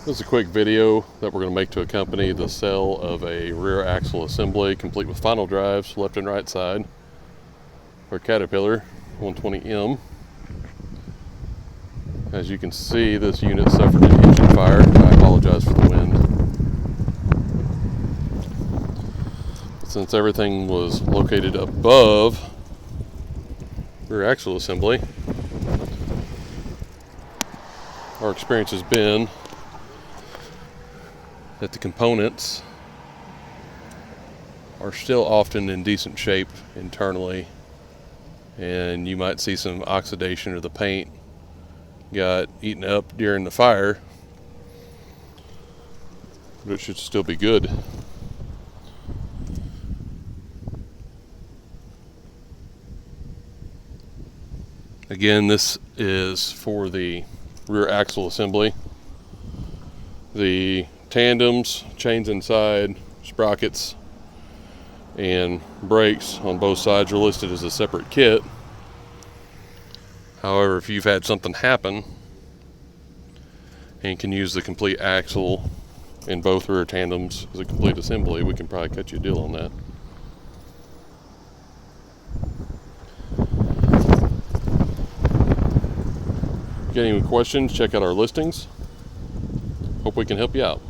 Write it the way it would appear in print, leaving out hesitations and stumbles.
This is a quick video that we're going to make to accompany the sale of a rear axle assembly complete with final drives left and right side for Caterpillar 120M. As you can see, this unit suffered an engine fire. I apologize for the wind. Since everything was located above rear axle assembly, our experience has been that the components are still often in decent shape internally, and you might see some oxidation or the paint got eaten up during the fire, but it should still be good. Again, this is for the rear axle assembly. The tandems, chains inside, sprockets, and brakes on both sides are listed as a separate kit. However, if you've had something happen and can use the complete axle in both rear tandems as a complete assembly, we can probably cut you a deal on that. If you got any questions, check out our listings. Hope we can help you out.